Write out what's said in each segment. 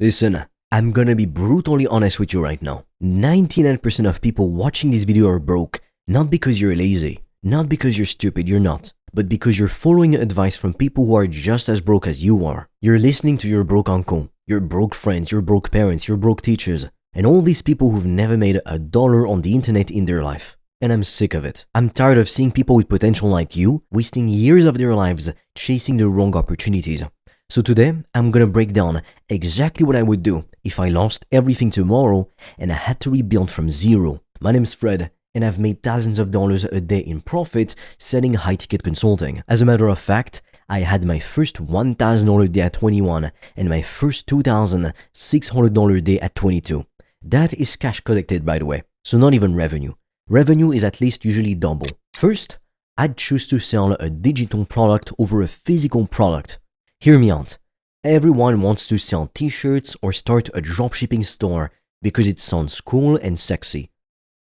Listen, I'm gonna be brutally honest with you right now. 99% of people watching this video are broke, not because you're lazy, not because you're stupid, you're not, but because you're following advice from people who are just as broke as you are. You're listening to your broke uncle, your broke friends, your broke parents, your broke teachers, and all these people who've never made $1 on the internet in their life. And I'm sick of it. I'm tired of seeing people with potential like you wasting years of their lives chasing the wrong opportunities. So today, I'm gonna break down exactly what I would do if I lost everything tomorrow and I had to rebuild from zero. My name's Fred, and I've made thousands of dollars a day in profit selling high-ticket consulting. As a matter of fact, I had my first $1,000 day at 21 and my first $2,600 day at 22. That is cash collected, by the way, so not even revenue. Revenue is at least usually double. First, I'd choose to sell a digital product over a physical product. Hear me out. Everyone wants to sell t-shirts or start a dropshipping store because it sounds cool and sexy.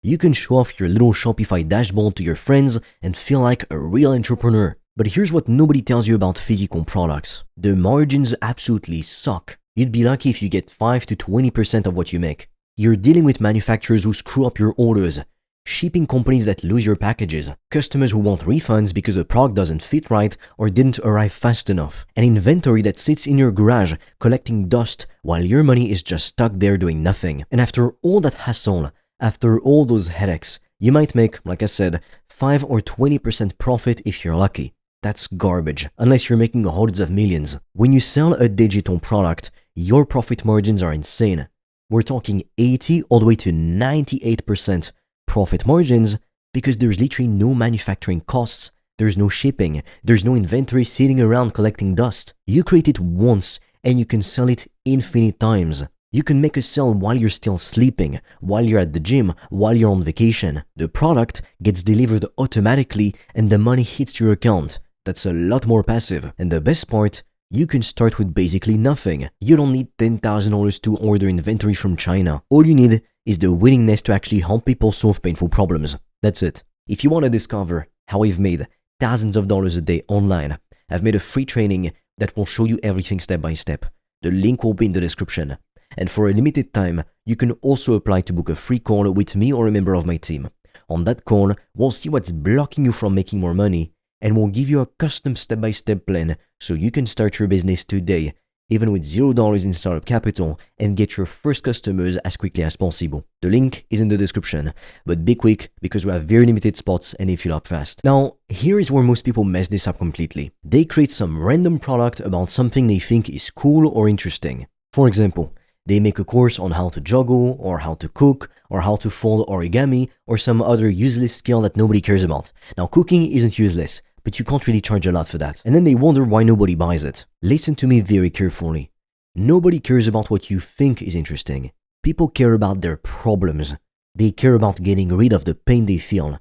You can show off your little Shopify dashboard to your friends and feel like a real entrepreneur. But here's what nobody tells you about physical products. The margins absolutely suck. You'd be lucky if you get 5 to 20% of what you make. You're dealing with manufacturers who screw up your orders, shipping companies that lose your packages, customers who want refunds because the product doesn't fit right or didn't arrive fast enough, an inventory that sits in your garage collecting dust while your money is just stuck there doing nothing. And after all that hassle, after all those headaches, you might make, like I said, 5 or 20% profit if you're lucky. That's garbage, unless you're making hundreds of millions. When you sell a digital product, your profit margins are insane. We're talking 80 all the way to 98% profit margins because there's literally no manufacturing costs, there's no shipping, there's no inventory sitting around collecting dust. You create it once and you can sell it infinite times. You can make a sale while you're still sleeping, while you're at the gym, while you're on vacation. The product gets delivered automatically and the money hits your account. That's a lot more passive. And the best part, you can start with basically nothing. You don't need $10,000 to order inventory from China. All you need is the willingness to actually help people solve painful problems. That's it. If you want to discover how I've made thousands of dollars a day online, I've made a free training that will show you everything step by step. The link will be in the description. And for a limited time, you can also apply to book a free call with me or a member of my team. On that call, we'll see what's blocking you from making more money, and we'll give you a custom step-by-step plan so you can start your business today, even with $0 in startup capital, and get your first customers as quickly as possible. The link is in the description, but be quick because we have very limited spots and they fill up fast. Now, here is where most people mess this up completely. They create some random product about something they think is cool or interesting. For example, they make a course on how to juggle, or how to cook, or how to fold origami, or some other useless skill that nobody cares about. Now, cooking isn't useless, but you can't really charge a lot for that. And then they wonder why nobody buys it. Listen to me very carefully. Nobody cares about what you think is interesting. People care about their problems. They care about getting rid of the pain they feel.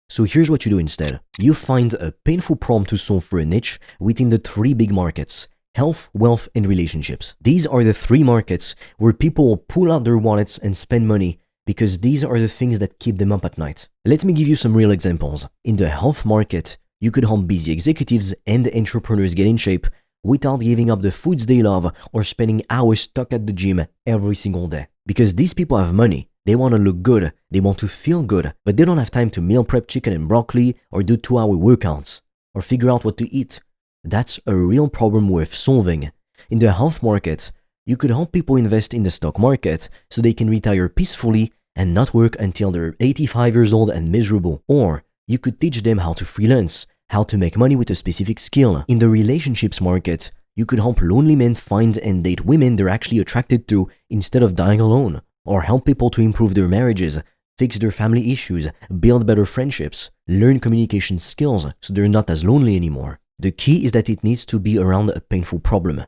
So here's what you do instead. You find a painful problem to solve for a niche within the 3 big markets: health, wealth, and relationships. These are the 3 markets where people will pull out their wallets and spend money because these are the things that keep them up at night. Let me give you some real examples. In the health market, you could help busy executives and entrepreneurs get in shape without giving up the foods they love or spending hours stuck at the gym every single day. Because these people have money, they want to look good, they want to feel good, but they don't have time to meal prep chicken and broccoli or do 2-hour workouts or figure out what to eat. That's a real problem worth solving. In the health market, you could help people invest in the stock market so they can retire peacefully and not work until they're 85 years old and miserable. Or you could teach them how to freelance, how to make money with a specific skill. In the relationships market, you could help lonely men find and date women they're actually attracted to instead of dying alone. Or help people to improve their marriages, fix their family issues, build better friendships, learn communication skills so they're not as lonely anymore. The key is that it needs to be around a painful problem.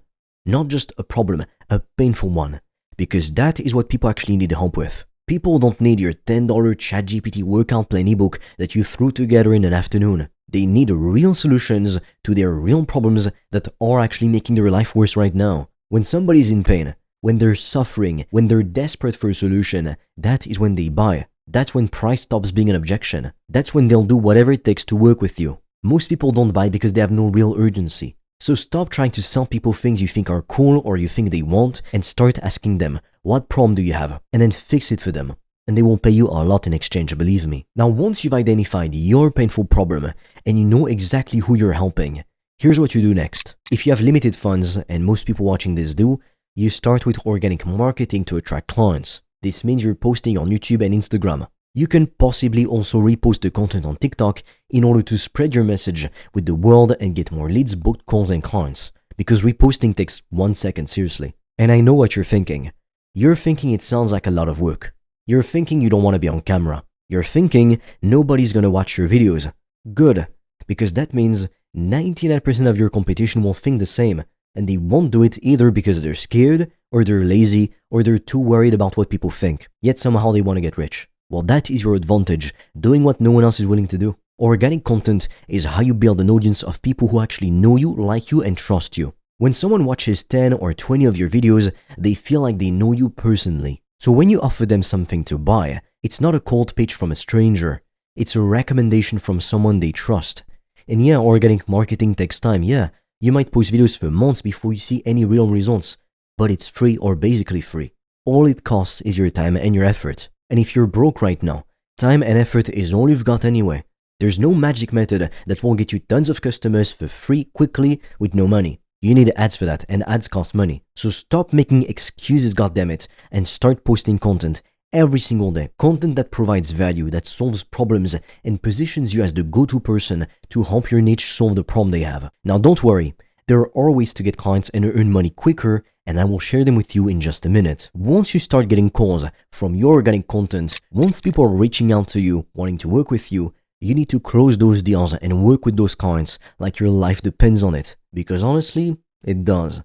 Not just a problem, a painful one. Because that is what people actually need help with. People don't need your $10 ChatGPT workout plan ebook that you threw together in an afternoon. They need real solutions to their real problems that are actually making their life worse right now. When somebody's in pain, when they're suffering, when they're desperate for a solution, that is when they buy. That's when price stops being an objection. That's when they'll do whatever it takes to work with you. Most people don't buy because they have no real urgency. So stop trying to sell people things you think are cool or you think they want and start asking them, what problem do you have? And then fix it for them. And they will pay you a lot in exchange, believe me. Now, once you've identified your painful problem and you know exactly who you're helping, here's what you do next. If you have limited funds, and most people watching this do, you start with organic marketing to attract clients. This means you're posting on YouTube and Instagram. You can possibly also repost the content on TikTok in order to spread your message with the world and get more leads, booked calls, and clients. Because reposting takes 1 second, seriously. And I know what you're thinking. You're thinking it sounds like a lot of work. You're thinking you don't want to be on camera. You're thinking nobody's gonna watch your videos. Good, because that means 99% of your competition will think the same, and they won't do it either because they're scared, or they're lazy, or they're too worried about what people think, yet somehow they want to get rich. Well, that is your advantage, doing what no one else is willing to do. Organic content is how you build an audience of people who actually know you, like you, and trust you. When someone watches 10 or 20 of your videos, they feel like they know you personally. So when you offer them something to buy, it's not a cold pitch from a stranger. It's a recommendation from someone they trust. And yeah, organic marketing takes time. Yeah, you might post videos for months before you see any real results, but it's free or basically free. All it costs is your time and your effort. And if you're broke right now, time and effort is all you've got anyway. There's no magic method that will get you tons of customers for free quickly with no money. You need ads for that, and ads cost money. So stop making excuses, goddammit, and start posting content every single day. Content that provides value, that solves problems, and positions you as the go-to person to help your niche solve the problem they have. Now don't worry, there are ways to get clients and earn money quicker, and I will share them with you in just a minute. Once you start getting calls from your organic content, once people are reaching out to you, wanting to work with you, you need to close those deals and work with those clients like your life depends on it. Because honestly, it does.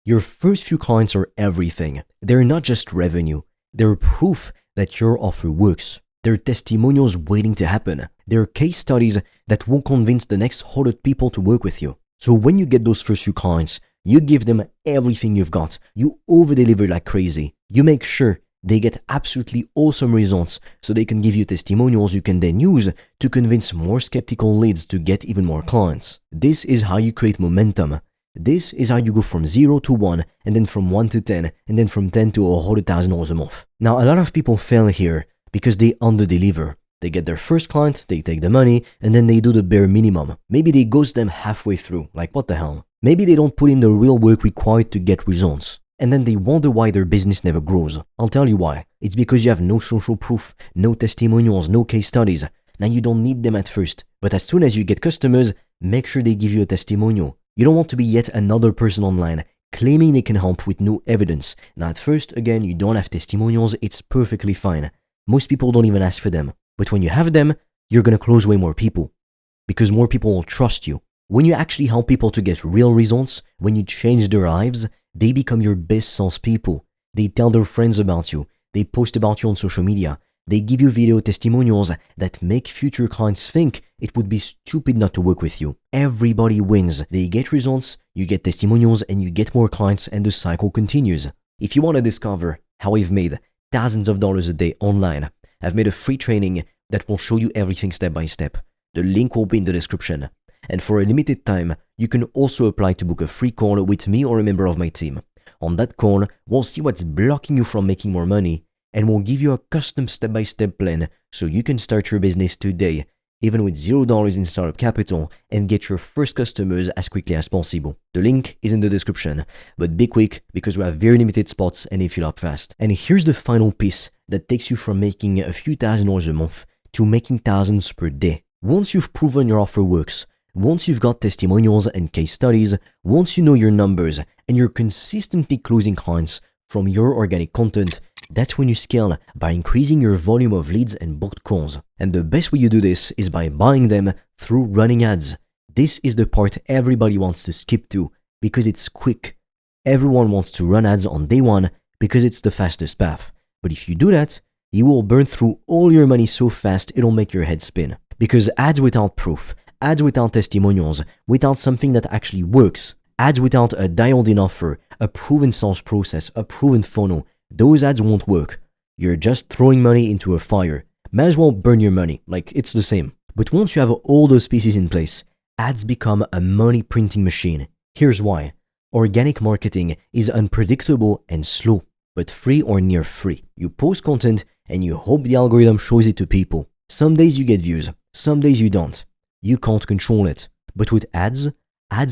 Your first few clients are everything. They're not just revenue. They're proof that your offer works. They're testimonials waiting to happen. They're case studies that will convince the next 100 people to work with you. So when you get those first few clients, you give them everything you've got. You over-deliver like crazy. You make sure they get absolutely awesome results so they can give you testimonials you can then use to convince more skeptical leads to get even more clients. This is how you create momentum. This is how you go from 0 to 1, and then from 1 to 10, and then from 10 to $100,000 a month. Now, a lot of people fail here because they under-deliver. They get their first client, they take the money, and then they do the bare minimum. Maybe they ghost them halfway through, like what the hell? Maybe they don't put in the real work required to get results. And then they wonder why their business never grows. I'll tell you why. It's because you have no social proof, no testimonials, no case studies. Now you don't need them at first, but as soon as you get customers, make sure they give you a testimonial. You don't want to be yet another person online claiming they can help with no evidence. Now at first, again, you don't have testimonials, it's perfectly fine. Most people don't even ask for them. But when you have them, you're going to close way more people because more people will trust you. When you actually help people to get real results, when you change their lives, they become your best salespeople. They tell their friends about you. They post about you on social media. They give you video testimonials that make future clients think it would be stupid not to work with you. Everybody wins. They get results, you get testimonials, and you get more clients, and the cycle continues. If you want to discover how I've made thousands of dollars a day online, I've made a free training that will show you everything step by step. The link will be in the description. And for a limited time, you can also apply to book a free call with me or a member of my team. On that call, we'll see what's blocking you from making more money, and we'll give you a custom step-by-step plan so you can start your business today, even with $0 in startup capital, and get your first customers as quickly as possible. The link is in the description, but be quick because we have very limited spots and they fill up fast. And here's the final piece that takes you from making a few $1,000s a month to making thousands per day. Once you've proven your offer works, once you've got testimonials and case studies, once you know your numbers and you're consistently closing clients from your organic content, that's when you scale by increasing your volume of leads and booked calls. And the best way you do this is by buying them through running ads. This is the part everybody wants to skip to because it's quick. Everyone wants to run ads on day one because it's the fastest path. But if you do that, you will burn through all your money so fast it'll make your head spin. Because ads without proof, ads without testimonials, without something that actually works, ads without a dialed-in offer, a proven sales process, a proven funnel, those ads won't work. You're just throwing money into a fire. Might as well burn your money, like it's the same. But once you have all those pieces in place, ads become a money printing machine. Here's why. Organic marketing is unpredictable and slow, but free or near free. You post content and you hope the algorithm shows it to people. Some days you get views, some days you don't. You can't control it. But with ads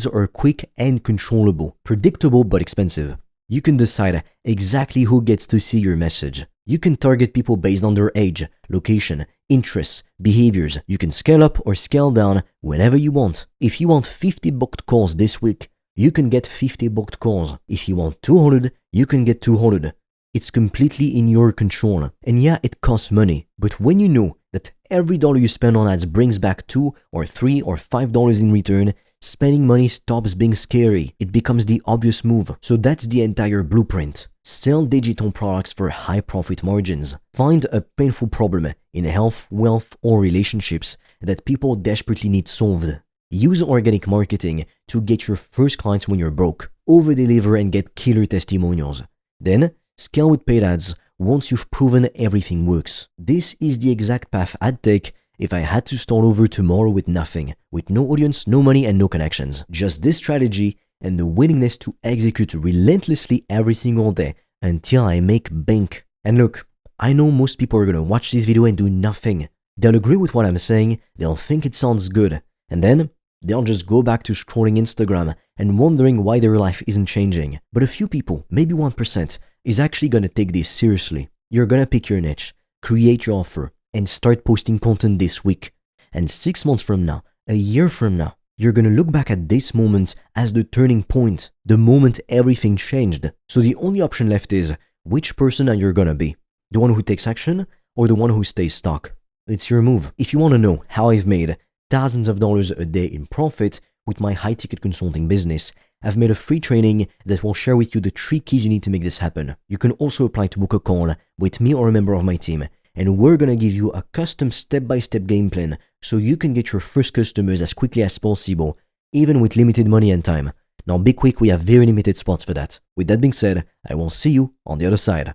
are quick and controllable, predictable but expensive. You can decide exactly who gets to see your message. You can target people based on their age, location, interests, behaviors. You can scale up or scale down whenever you want. If you want 50 booked calls this week, you can get 50 booked calls. If you want 200, you can get 200. It's completely in your control. And yeah, it costs money. But when you know that every dollar you spend on ads brings back $2 or $3 or $5 in return, spending money stops being scary. It becomes the obvious move. So that's the entire blueprint. Sell digital products for high profit margins. Find a painful problem in health, wealth, or relationships that people desperately need solved. Use organic marketing to get your first clients when you're broke. Over-deliver and get killer testimonials. Then, scale with paid ads once you've proven everything works. This is the exact path I'd take if I had to start over tomorrow with nothing, with no audience, no money, and no connections. Just this strategy and the willingness to execute relentlessly every single day until I make bank. And look, I know most people are gonna watch this video and do nothing. They'll agree with what I'm saying, they'll think it sounds good, and then they'll just go back to scrolling Instagram and wondering why their life isn't changing. But a few people, maybe 1%, is actually gonna take this seriously. You're gonna pick your niche, create your offer, and start posting content this week. And 6 months from now, a year from now, you're gonna look back at this moment as the turning point, the moment everything changed. So the only option left is, which person are you gonna be? The one who takes action or the one who stays stuck? It's your move. If you wanna know how I've made thousands of dollars a day in profit with my high-ticket consulting business, I've made a free training that will share with you the 3 keys you need to make this happen. You can also apply to book a call with me or a member of my team, and we're gonna give you a custom step-by-step game plan so you can get your first customers as quickly as possible, even with limited money and time. Now be quick, we have very limited spots for that. With that being said, I will see you on the other side.